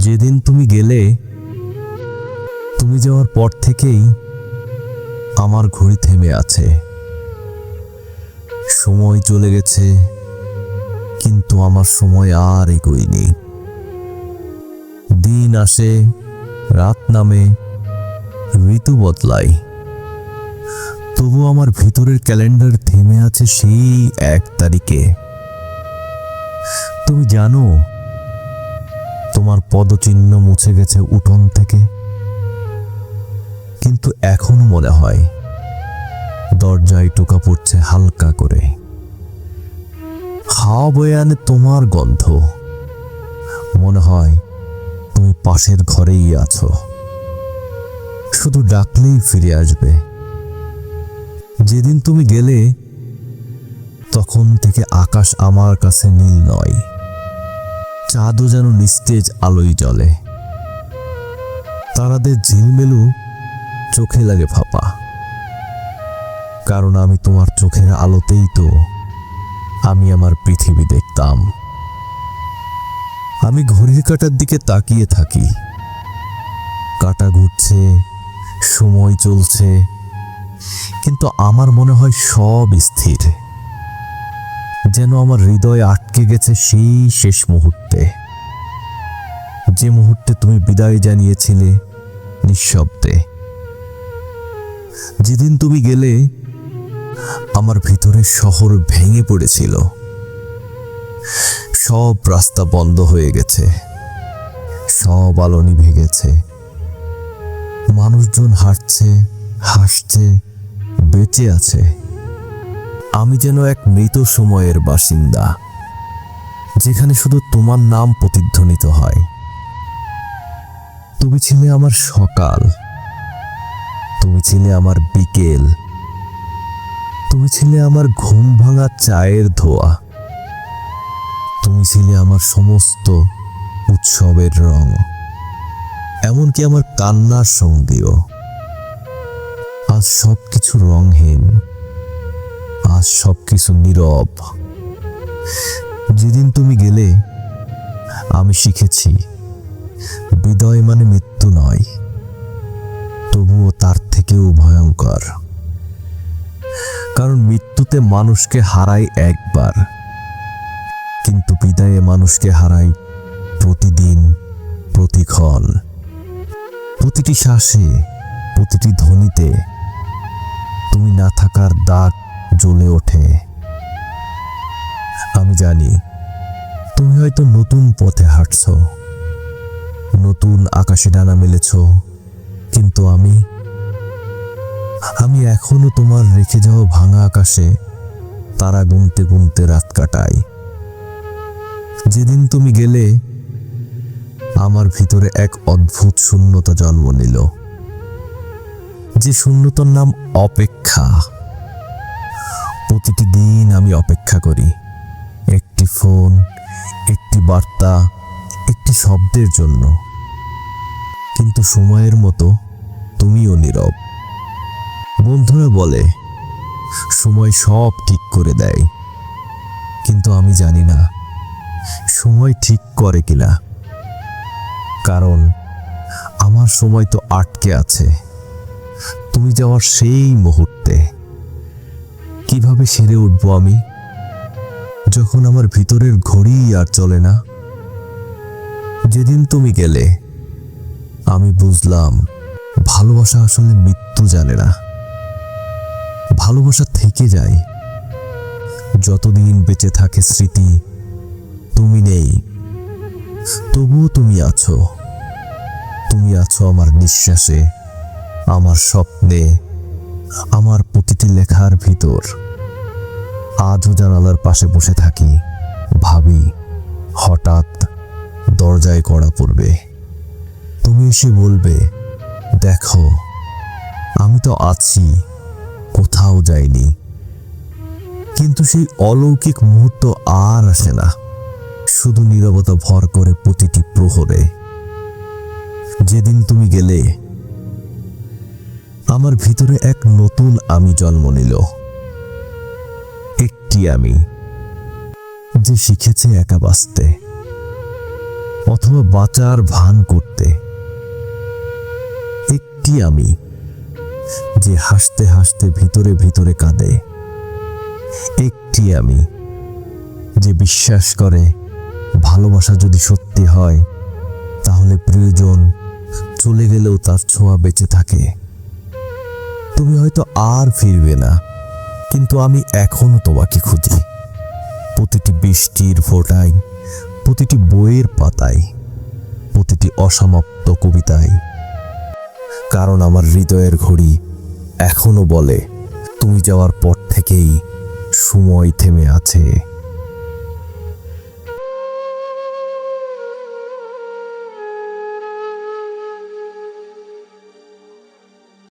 যেদিন তুমি গেলে, তুমি যাওয়ার পর থেকেই আমার ঘড়ি থেমে আছে। সময় চলে গেছে, কিন্তু আমার সময় আর এগোয়নি। দিন আসে, রাত নামে, ঋতু বদলায়, তবু আমার ভিতরের ক্যালেন্ডার থেমে আছে সেই 1 তারিখে। তুমি জানো, তোমার পদচিহ্ন মুছে গেছে উঠোন থেকে, কিন্তু এখনো মনে হয় দরজায় টোকা পড়ছে হালকা করে। হাওয়া বয়ে আনে তোমার গন্ধ, মনে হয় তুমি পাশের ঘরেই আছো, শুধু ডাকলেই ফিরে আসবে। যেদিন তুমি গেলে, তখন থেকে আকাশ আমার কাছে নীল নয়, চাঁদও যেন নিস্তেজ আলোয় জ্বলে। তারাদের ঝিলমেলু চোখে লাগে ফাঁপা, কারণ আমি তোমার চোখের আলোতেই তো আমি আমার পৃথিবী দেখতাম। আমি ঘড়ির কাঁটার দিকে তাকিয়ে থাকি, কাঁটা ঘুরছে, সময় চলছে, কিন্তু আমার মনে হয় সব স্থির, যেন আমার হৃদয় আটকে গেছে সেই শেষ মুহূর্তে, যে মুহূর্তে তুমি বিদায় জানিয়েছিলে নিঃশব্দে। যেদিন তুমি গেলে, আমার ভিতরের শহর ভেঙে পড়েছিল। সব রাস্তা বন্ধ হয়ে গেছে, সব আলো নিভে গেছে, মানুষজন হাঁটছে, হাসছে, বেঁচে আছে। আমি যেন এক মৃত সময়ের বাসিন্দা, যেখানে শুধু তোমার নাম প্রতিধ্বনিত হয়। তুমি ছিলে আমার সকাল, তুমি ছিলে আমার বিকেল, তুমি ছিলে আমার ঘুম ভাঙা চায়ের ধোয়া, তুমি ছিলে আমার সমস্ত উৎসবের রং, এমনকি আমার কান্নার সঙ্গীও। আজ সবকিছু রংহীন, আজ সবকিছু নীরব। যেদিন তুমি গেলে, আমি শিখেছি বিদায় মানে মৃত্যু নয়, তবুও তার থেকেও ভয়ঙ্কর। কারণ মৃত্যুতে মানুষকে হারাই একবার, কিন্তু বিদায়ে মানুষকে হারাই প্রতিদিন, প্রতিক্ষণ, প্রতিটি শ্বাসে, প্রতিটি ধ্বনিতে তুমি না থাকার দাগ জ্বলে ওঠে। আমি জানি তুমি হয়তো নতুন পথে হাঁটছ, নতুন আকাশে ডানা মেলেছ, কিন্তু আমি এখনো তোমার রেখে যাওয়া ভাঙা আকাশে তারা গুনতে গুনতে রাত কাটাই। যেদিন তুমি গেলে, আমার ভিতরে এক অদ্ভুত শূন্যতা জন্ম নিল, যে শূন্যতার নাম অপেক্ষা। প্রতিটি দিন আমি অপেক্ষা করি, একটি ফোন, একটি বার্তা, একটি শব্দের জন্য, কিন্তু সময়ের মতো তুমিও নীরব। বন্ধুরা বলে সময় সব ঠিক করে দেয়, কিন্তু আমি জানি না সময় ঠিক করে কিনা, কারণ আমার সময় তো আটকে আছে তুমি যাওয়ার সেই মুহূর্তে। কিভাবে সেরে উঠবো আমি, যখন আমার ভিতরের ঘড়ি আর চলে না? যেদিন তুমি গেলে, আমি বুঝলাম ভালোবাসা আসলে মৃত্যু জানে না। ভালোবাসা থেকে যায় যতদিন বেঁচে থাকে স্মৃতি। তুমি নেই, তবুও তুমি আছো। তুমি আছো আমার নিঃশ্বাসে, আমার স্বপ্নে, আমার প্রতিটি লেখার ভিতর। আজও জানালার পাশে বসে থাকি, ভাবি হঠাৎ দরজায় কড়া পড়বে, তুমি এসে বলবে, দেখো আমি তো আছি, কোথাও যাইনি। কিন্তু সেই অলৌকিক মুহূর্ত আর আসে না, শুধু নীরবতা ভর করে প্রতিটি প্রহরে। যেদিন তুমি গেলে, আমার ভিতরে এক নতুন আমি জন্ম নিল, একটি আমি যে শিখেছে একা বাঁচতে, অথবা বাঁচার ভান করতে। একটি আমি, যে হাসতে হাসতে ভিতরে ভিতরে কাঁদে। একটি আমি, যে বিশ্বাস করে ভালোবাসা যদি সত্যি হয় তাহলে প্রিয়জন চলে গেলেও তার ছোঁয়া বেঁচে থাকে। তুমি হয়তো আর ফিরবে না, কিন্তু আমি এখনো তোমাকে খুঁজি। প্রতিটি বৃষ্টির ফোঁটায়, প্রতিটি বইয়ের পাতায়, প্রতিটি অসমাপ্ত কবিতায়। কারণ আমার হৃদয়ের ঘড়ি এখনো বলে, তুমি যাওয়ার পর থেকেই সময় থেমে আছে।